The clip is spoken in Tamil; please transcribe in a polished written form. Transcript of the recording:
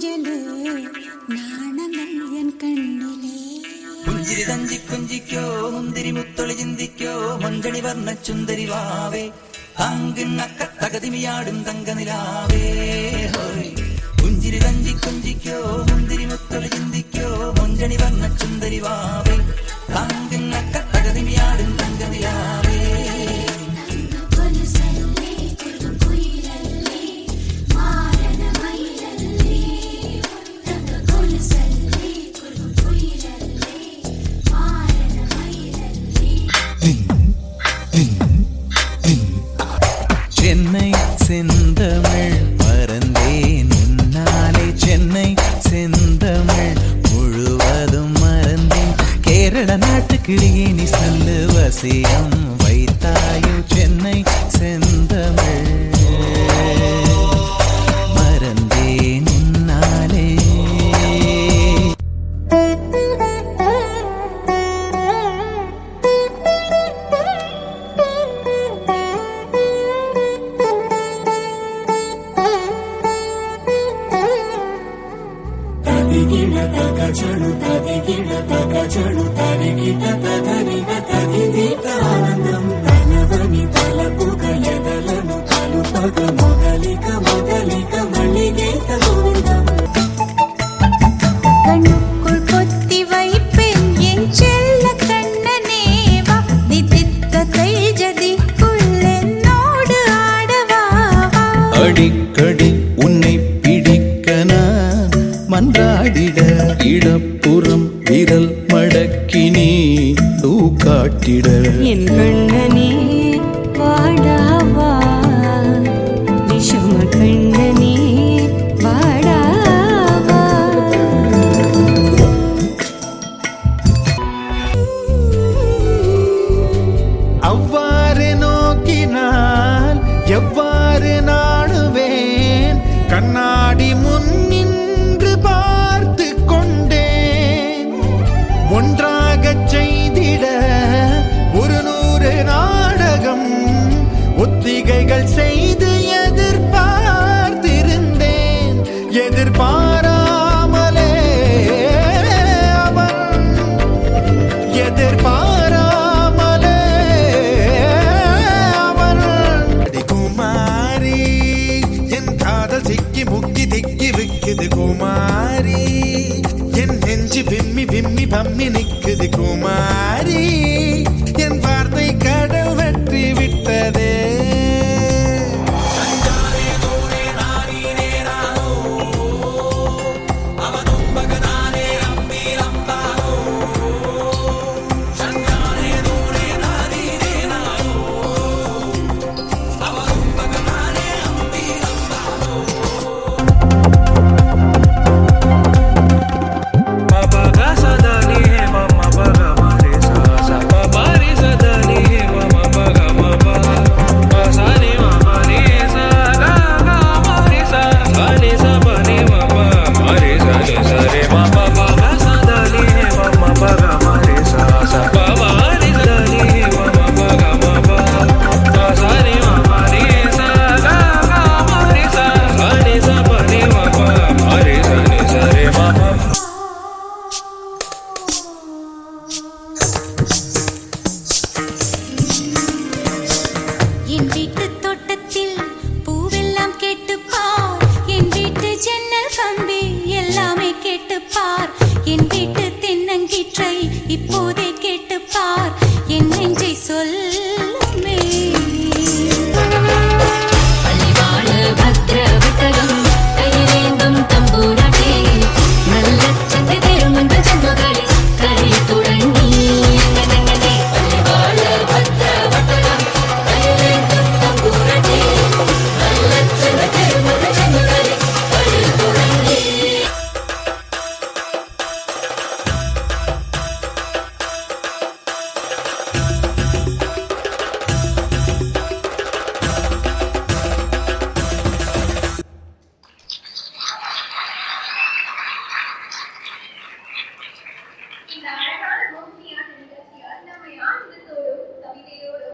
ஊஞ்சலு நாணங்கள் என் கண்ணிலே പുഞ്ചിരി തഞ്ചി കുഞ്ചിക്കോ മുന്തിരി മുത്തൊളി ചിന്തിക്കോ മഞ്ചണി വർണ്ണ ചുന്ദരി വാവേ തങ്കിന്നക്ക തകതിമിയാടും തങ്കനിലാവേ പുഞ്ചിരി തഞ്ചി കുഞ്ചിക്കോ മുന്തിരി മുത്തൊളി ചിന്തിക്കോ മഞ്ചണി വർണ്ണ ചുന്ദരി വാവേ തങ്കിന്നക്ക തകതിമിയാടും തങ്കനിലാവേ சென்னை செந்தமிழ் மறந்தேன் உன்னாலே சென்னை செந்தமிழ் முழுவதும் மறந்தேன் கேரள நாட்டுக்கிளியே நீ சொல்லு வசியம் வைத்தாயோ சென்னை செந்தமிழ் மறந்தேன் உன்னாலே తగచడు తరిగిట తగరిన తగిదీత ఆనందం తనవని తలపుగ ఎదలను తలుపగ మొదలిక మళ్ళిగేత గోవిందం கண்ணுக்குள் பொத்தி வைப்பேன் என் செல்ல கண்ணனேவா தித்தித்த தைஜதிக்குள் என்னோடு ஆடவா அடிக்கடி உன்னை பிடிக்க நான் மன்றாடிட இடப்புறம் விரல் மடக்கினி தூக்காட்டிட என் கண்ணனே வாடாவா விஷம கண்ணனே வாடாவா அவ்வாறு நோக்கினால் எவ்வாறு நாடுவேன் கண்ணாடி முன்னின்று பார்த்து கொண்டேன் ஒன்றாகச் செய்திட 100 நாடகம் ஒத்திகைகள் செய்து எதிர்பார்த்திருந்தேன் எதிர்பாராமலே அவன் எதிர்பாராமலே அவன் குமாரி என் காதல் சிக்கி முக்கி திக்கி விக்குது குமாரி என் நெஞ்சு விம்மி விம்மி பம்மி நிக்குது குமாரி